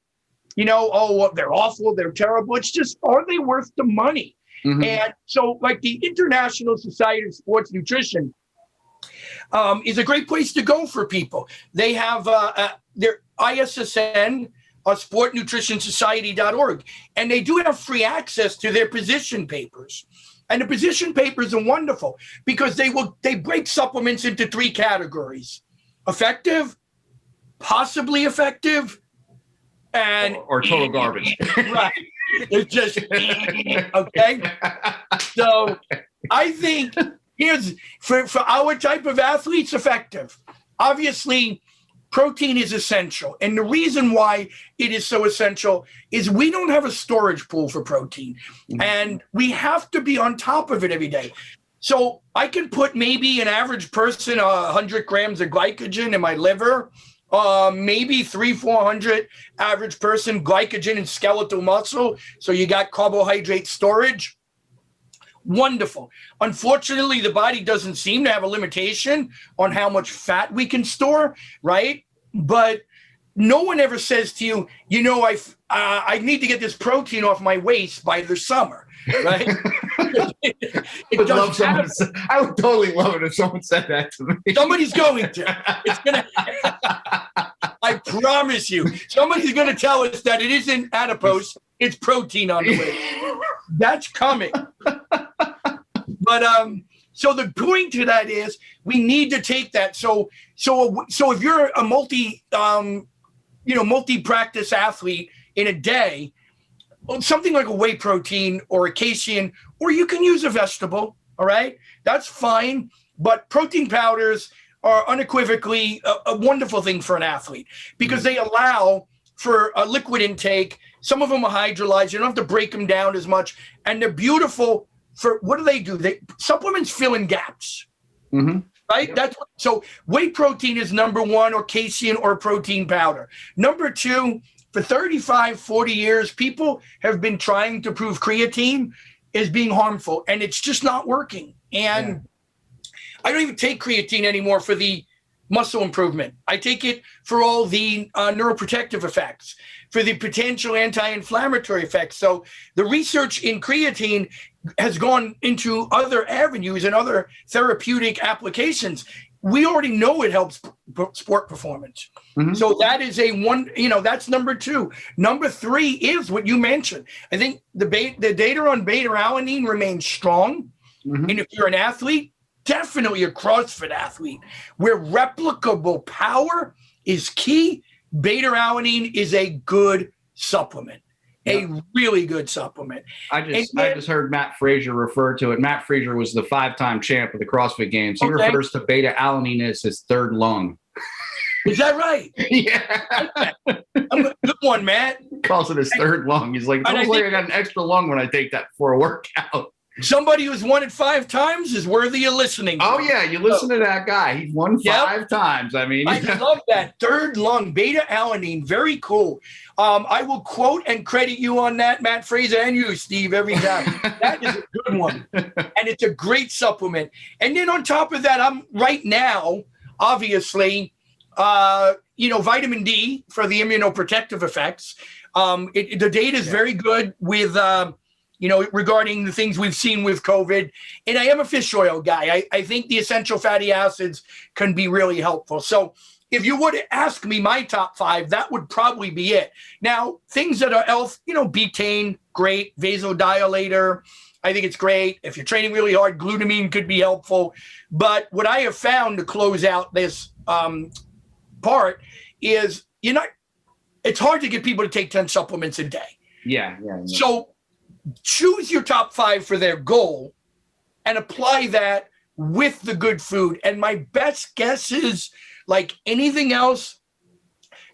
they're awful, they're terrible. It's just, are they worth the money? Mm-hmm. And so like the International Society of Sports Nutrition is a great place to go for people. They have their ISSN, sportnutritionsociety.org, and they do have free access to their position papers. And the position papers are wonderful because they break supplements into 3 categories: effective, possibly effective, and or total garbage. Right. It's just okay. So I think here's for our type of athletes, effective. Obviously, protein is essential. And the reason why it is so essential is we don't have a storage pool for protein. Mm-hmm. And we have to be on top of it every day. So I can put maybe an average person 100 grams of glycogen in my liver, maybe 300-400 average person glycogen and skeletal muscle. So you got carbohydrate storage. Wonderful. Unfortunately, the body doesn't seem to have a limitation on how much fat we can store, right? But no one ever says to you, you know, I need to get this protein off my waist by the summer, right? I would totally love it if someone said that to me. Somebody's going to. It's gonna. I promise you, somebody's going to tell us that it isn't adipose, it's protein on the way. That's coming. But so the point to that is we need to take that. So if you're a multi-practice athlete in a day, something like a whey protein or a casein, or you can use a vegetable, all right? That's fine. But protein powders are unequivocally a wonderful thing for an athlete because they allow for a liquid intake. Some of them are hydrolyzed. You don't have to break them down as much. And they're beautiful for, what do? Supplements fill in gaps, right? So whey protein is number one, or casein or protein powder. Number two, for 35, 40 years, people have been trying to prove creatine is being harmful, and it's just not working. And I don't even take creatine anymore for the muscle improvement. I take it for all the neuroprotective effects, for the potential anti-inflammatory effects. So the research in creatine has gone into other avenues and other therapeutic applications. We already know it helps sport performance. So that is that's number two. Number three is what you mentioned. I think the data on beta-alanine remains strong. And if you're an athlete, definitely a CrossFit athlete, where replicable power is key, beta-alanine is a good supplement, a really good supplement. I just heard Matt Frazier refer to it. Matt Frazier was the 5-time champ of the CrossFit Games. He refers to beta-alanine as his third lung. Is that right? Yeah. I'm a good one, Matt. He calls it his third lung. He's like, it's almost like I got an extra lung when I take that for a workout. Somebody who's won it 5 times is worthy of listening. Oh, yeah. You listen to that guy. He's won 5 times. I mean, I love that. Third lung, beta-alanine. Very cool. I will quote and credit you on that, Matt Fraser, and you, Steve, every time. That is a good one. And it's a great supplement. And then on top of that, I'm right now, obviously, vitamin D for the immunoprotective effects. The data is very good with regarding the things we've seen with COVID. And I am a fish oil guy. I think the essential fatty acids can be really helpful. So if you would ask me my top 5, that would probably be it. Now, things that are health, betaine, great. Vasodilator, I think it's great. If you're training really hard, glutamine could be helpful. But what I have found to close out this part is, it's hard to get people to take 10 supplements a day. Yeah. So choose your top 5 for their goal and apply that with the good food. And my best guess is, like anything else,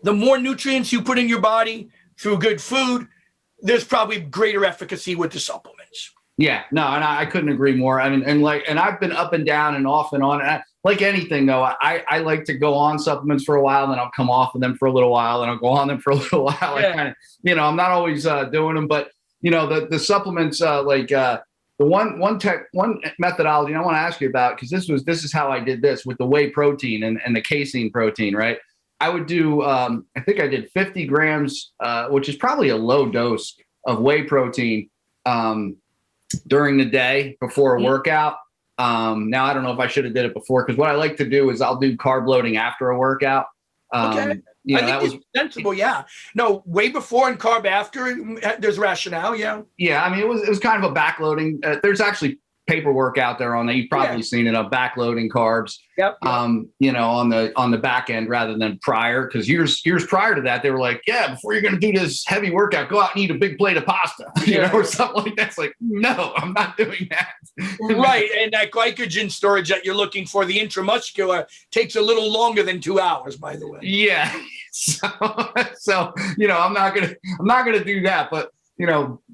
the more nutrients you put in your body through good food, there's probably greater efficacy with the supplements. Yeah, no, and I couldn't agree more. I mean, and I've been up and down and off and on. And like anything, though, I like to go on supplements for a while, then I'll come off of them for a little while, and I'll go on them for a little while. Yeah. I kind of, I'm not always doing them, but the supplements, the one methodology I want to ask you about, because this is how I did this with the whey protein and the casein protein, right? I would do, I think I did 50 grams, which is probably a low dose of whey protein during the day before a workout. Now, I don't know if I should have did it before, because what I like to do is I'll do carb loading after a workout. Okay. I think it's sensible. Yeah. No, way before and carb after. There's rationale. Yeah. Yeah. I mean, it was kind of a backloading. There's actually paperwork out there on that. You've probably seen it, of backloading carbs. Yep. On the back end rather than prior, because years prior to that, they were like, before you're going to do this heavy workout, go out and eat a big plate of pasta, or something like that. It's like, no, I'm not doing that. Right. And that glycogen storage that you're looking for, the intramuscular, takes a little longer than 2 hours, by the way. Yeah. So I'm not gonna do that, but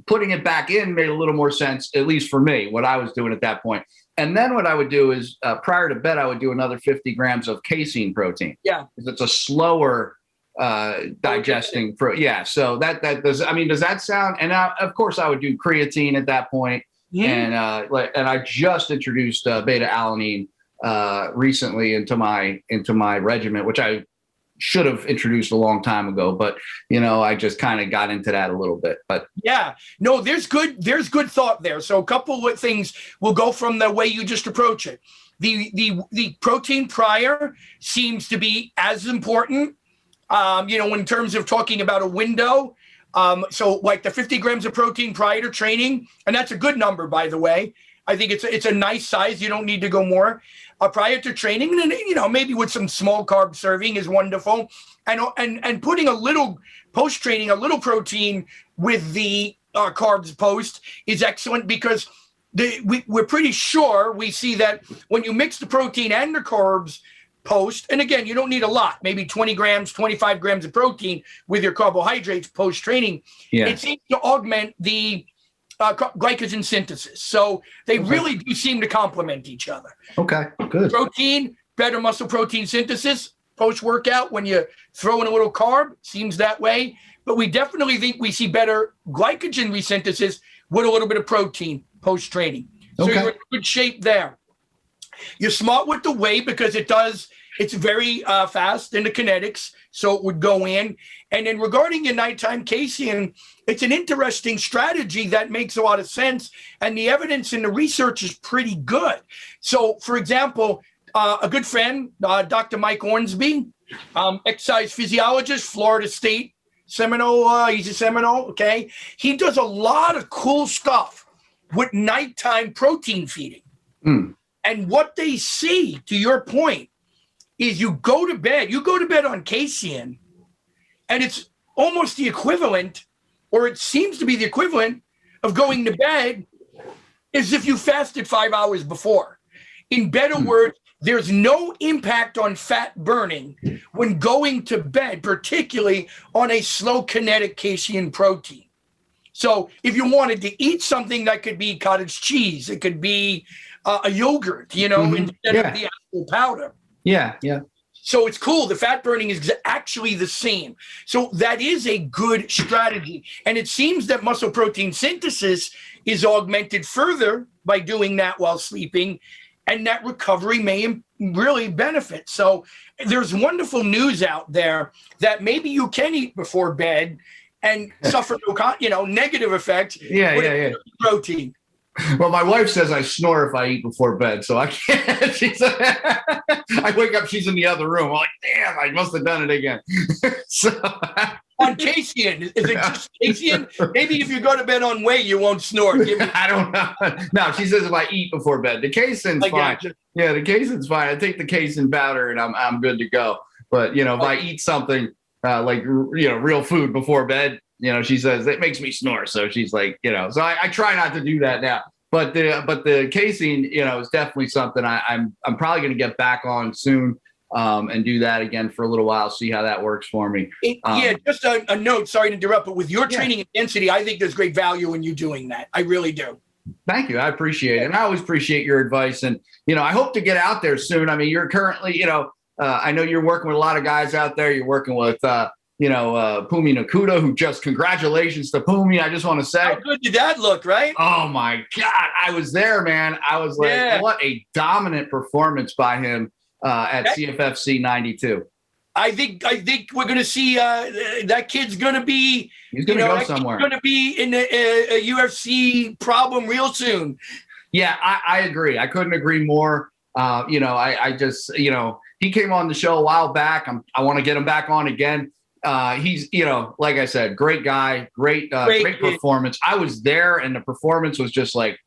putting it back in made a little more sense, at least for me, what I was doing at that point. And then what I would do is prior to bed, I would do another 50 grams of casein protein. Yeah, because it's a slower digesting. So that does. I mean, does that sound? And of course, I would do creatine at that point. and I just introduced beta alanine recently into my regimen, which I should have introduced a long time ago, but I just kind of got into that a little bit. But yeah, no, there's good thought there. So a couple of things will go from the way you just approach it. The protein prior seems to be as important, in terms of talking about a window. So like the 50 grams of protein prior to training, and that's a good number, by the way. I think it's a nice size. You don't need to go more prior to training. And then, maybe with some small carb serving is wonderful. And putting a little post-training, a little protein with the carbs post is excellent, because we're pretty sure we see that when you mix the protein and the carbs post, and again, you don't need a lot, maybe 20 grams, 25 grams of protein with your carbohydrates post-training. It seems to augment the glycogen synthesis. So they really do seem to complement each other. Okay, good. Protein, better muscle protein synthesis post-workout. When you throw in a little carb, seems that way. But we definitely think we see better glycogen resynthesis with a little bit of protein post-training. So you're in good shape there. You're smart with the whey because it's very fast in the kinetics, so it would go in. And then regarding your nighttime casein, it's an interesting strategy that makes a lot of sense, and the evidence in the research is pretty good. So, for example, a good friend, Dr. Mike Ornsby, exercise physiologist, Florida State Seminole, he's a Seminole, okay? He does a lot of cool stuff with nighttime protein feeding. And what they see, to your point, is you go to bed on casein, and it's almost the equivalent, or it seems to be the equivalent of going to bed as if you fasted 5 hours before. In better words, there's no impact on fat burning when going to bed, particularly on a slow kinetic casein protein. So if you wanted to eat something that could be cottage cheese, it could be a yogurt, instead of the actual powder. Yeah. So it's cool. The fat burning is actually the same. So that is a good strategy. And it seems that muscle protein synthesis is augmented further by doing that while sleeping, and that recovery may really benefit. So there's wonderful news out there that maybe you can eat before bed and suffer no, negative effects. Yeah. Protein. Well, my wife says I snore if I eat before bed, so I can't. I wake up, she's in the other room. I'm like, damn, I must have done it again. On casein, is it just casein? Maybe if you go to bed on whey, you won't snore. I don't know. No, she says if I eat before bed, the casein's fine. Yeah, the casein's fine. I take the casein powder and I'm good to go. But if I eat something like real food before bed, she says it makes me snore. So she's like, so I try not to do that now. But the casein, is definitely something I'm probably going to get back on soon. And do that again for a little while, see how that works for me. Just a note, sorry to interrupt, but with your training intensity, I think there's great value in you doing that. I really do. Thank you. I appreciate it. And I always appreciate your advice. And, I hope to get out there soon. I mean, you're currently, I know you're working with a lot of guys out there. You're working with, Pumi Nakuda, who congratulations to Pumi. I just want to say. How good did that look, right? Oh, my God. I was there, man. I was like, what a dominant performance by him. At CFFC 92. I think we're going to see that kid's going to be. He's going to go somewhere. He's going to be in a UFC problem real soon. Yeah, I agree. I couldn't agree more. I just he came on the show a while back. I want to get him back on again. He's like I said, great guy, great performance. I was there, and the performance was just like.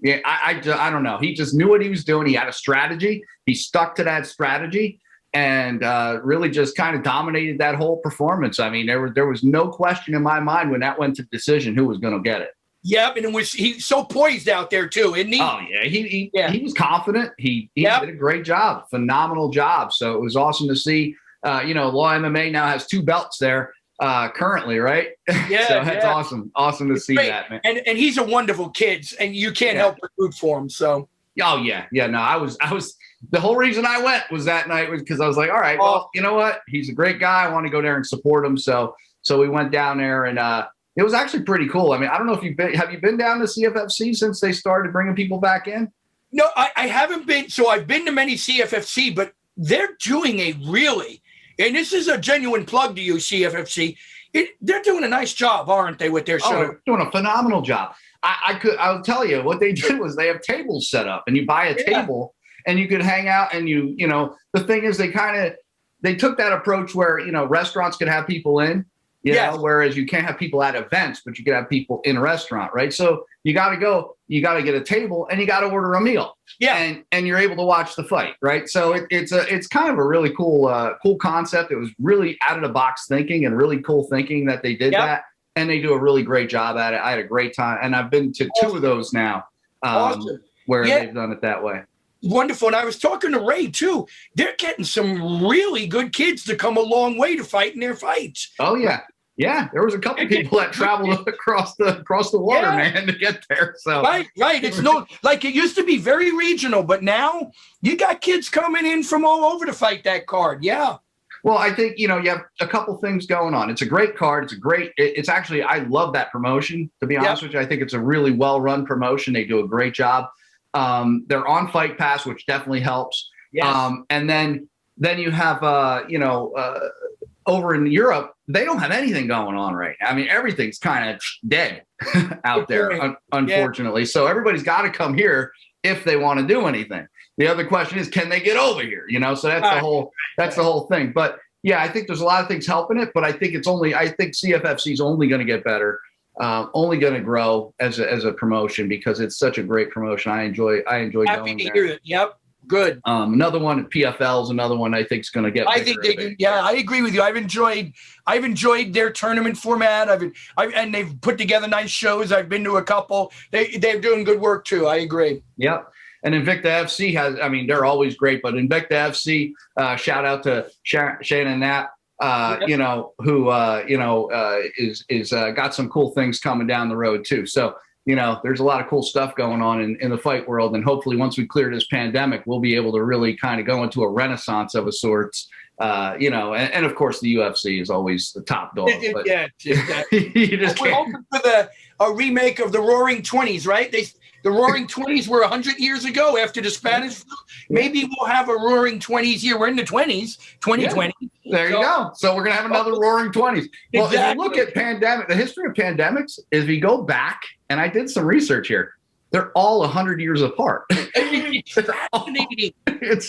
Yeah, I don't know. He just knew what he was doing. He had a strategy. He stuck to that strategy and really just kind of dominated that whole performance. I mean, there was no question in my mind when that went to decision who was going to get it. Yep, and he's so poised out there too, isn't he? Oh yeah, he was confident. He did a great job, phenomenal job. So it was awesome to see. Law MMA now has 2 belts there. Currently, right? Yeah. So that's awesome to see that, man. And he's a wonderful kid, and you can't help but root for him. So. Oh yeah. No, I was. The whole reason I went was that night was because I was like, all right, well, you know what? He's a great guy. I want to go there and support him. So we went down there, and It was actually pretty cool. I mean, I don't know if have you been down to CFFC since they started bringing people back in? No, I haven't been. So I've been to many CFFC, but they're doing a really, and this is a genuine plug to you, CFFC. They're doing a nice job, aren't they, with their show? Oh, they're doing a phenomenal job. I'll tell you what they did was they have tables set up, and you buy a table and you could hang out, and you know, the thing is they took that approach where, you know, restaurants could have people in, you know, whereas you can't have people at events, but you can have people in a restaurant, right? So you got to get a table and you got to order a meal. Yeah. And you're able to watch the fight, right? So it's kind of a really cool concept. It was really out of the box thinking and really cool thinking that they did that. And they do a really great job at it. I had a great time. And I've been to 2 of those now where they've done it that way. Wonderful. And I was talking to Ray too. They're getting some really good kids to come a long way to fight in their fights. Oh yeah. Yeah. There was a couple people that traveled across the water, man, to get there. So right. It's like it used to be very regional, but now you got kids coming in from all over to fight that card. Yeah. Well, I think, you know, you have a couple things going on. It's a great card. It's actually, I love that promotion, to be honest with you. I think it's a really well-run promotion. They do a great job. They're on Fight Pass, which definitely helps. Yes. And then you have, over in Europe, they don't have anything going on right now. I mean, everything's kind of dead out there, unfortunately. So everybody's got to come here if they want to do anything. The other question is, can they get over here? You know, so that's the whole thing. But yeah, I think there's a lot of things helping it, but I think CFFC is only going to get better, only going to grow as a promotion because it's such a great promotion. I enjoy Happy going to there. hear it. Yep. Good. Another one, PFL is another one I think is going to get bigger. I think they do. Yeah, I agree with you. I've enjoyed their tournament format. And they've put together nice shows. I've been to a couple. They're doing good work too. I agree. Yep. And Invicta FC they're always great, but Invicta FC, shout out to Shannon Knapp, who is got some cool things coming down the road too. So, you know, there's a lot of cool stuff going on in the fight world. And hopefully once we clear this pandemic, we'll be able to really kind of go into a renaissance of a sorts, and of course the UFC is always the top dog. But exactly. We're hoping for a remake of the Roaring 20s, right? The Roaring 20s were 100 years ago after the Spanish flu. Maybe we'll have a Roaring 20s here. We're in the 20s, 2020. Yeah. There you go. So we're going to have another Roaring 20s. Well, If you look at the history of pandemics, if you go back, and I did some research here, they're all 100 years apart. It's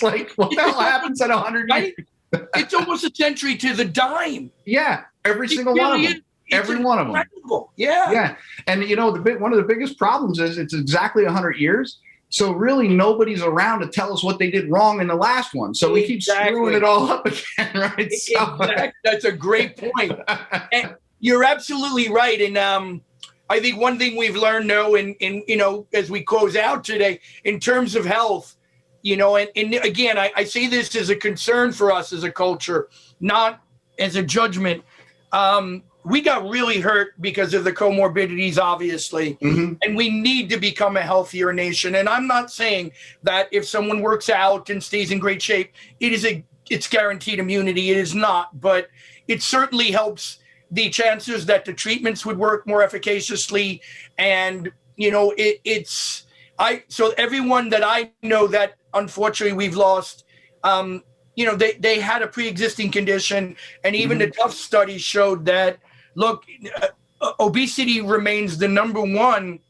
like, what the hell happens at 100 years? It's almost a century to the dime. Yeah, every single one of them. Every one of them. Yeah. Yeah. And, you know, one of the biggest problems is it's exactly 100 years. So really nobody's around to tell us what they did wrong in the last one. So we keep screwing it all up again, right? That's a great point. And you're absolutely right. And I think one thing we've learned now as we close out today in terms of health, you know, and again, I say this as a concern for us as a culture, not as a judgment. We got really hurt because of the comorbidities, obviously, and we need to become a healthier nation. And I'm not saying that if someone works out and stays in great shape, it's guaranteed immunity. It is not, but it certainly helps the chances that the treatments would work more efficaciously. And, you know, so everyone that I know that unfortunately we've lost, they had a pre-existing condition, and even the tough studies showed that, look, obesity remains the number one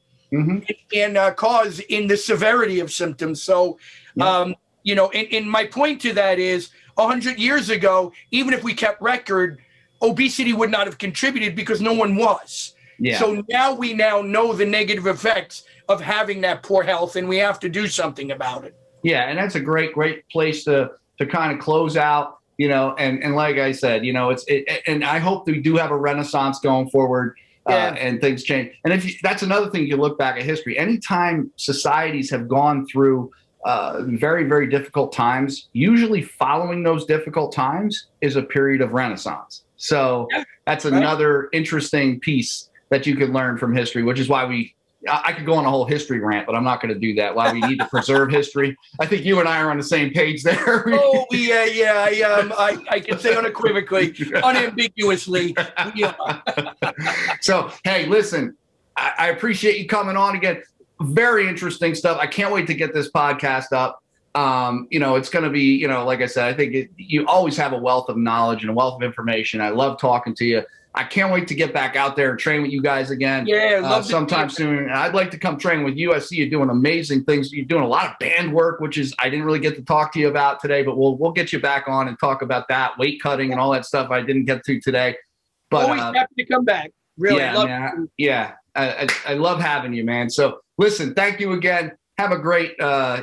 cause in the severity of symptoms. So, and my point to that is 100 years ago, even if we kept record, obesity would not have contributed because no one was. Yeah. So we know the negative effects of having that poor health, and we have to do something about it. Yeah, and that's a great place to kind of close out. You know, and like I said, you know, and I hope we do have a renaissance going forward, and things change. And that's another thing, you look back at history. Anytime societies have gone through very, very difficult times, usually following those difficult times is a period of renaissance. So that's another interesting piece that you can learn from history, which is why we I could go on a whole history rant, but I'm not going to do that. Why we need to preserve history. I think you and I are on the same page there. Oh, yeah. I can say unequivocally, unambiguously. Yeah. So, hey, listen, I appreciate you coming on again. Very interesting stuff. I can't wait to get this podcast up. It's going to be, like I said, I think you always have a wealth of knowledge and a wealth of information. I love talking to you. I can't wait to get back out there and train with you guys again. Yeah, sometime soon. I'd like to come train with you. I see you doing amazing things. You're doing a lot of band work, which is I didn't really get to talk to you about today, but we'll get you back on and talk about that, weight cutting and all that stuff I didn't get to today. But always happy to come back. Really, I love having you, man. So listen, thank you again. Have a great.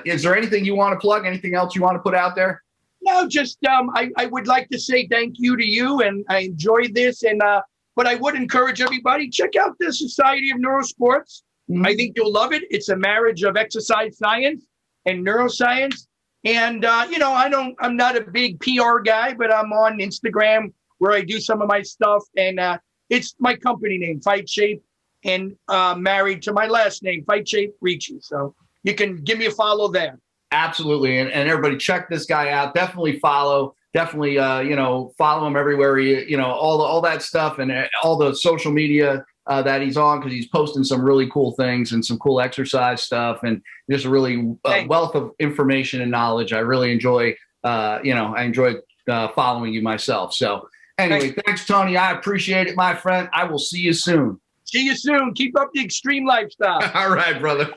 Is there anything you want to plug? Anything else you want to put out there? No, just I would like to say thank you to you, and I enjoyed this. And but I would encourage everybody, check out the Society of Neurosports. Mm-hmm. I think you'll love it. It's a marriage of exercise science and neuroscience. And I'm not a big PR guy, but I'm on Instagram where I do some of my stuff, and it's my company name, Fight Shape, and married to my last name, Fight Shape Ricci. So you can give me a follow there. Absolutely. And everybody check this guy out. Definitely follow. Definitely, follow him everywhere. All that stuff and all the social media that he's on, because he's posting some really cool things and some cool exercise stuff and just a really wealth of information and knowledge. I really enjoy, following you myself. So anyway, thanks, Tony. I appreciate it, my friend. I will see you soon. See you soon. Keep up the extreme lifestyle. All right, brother.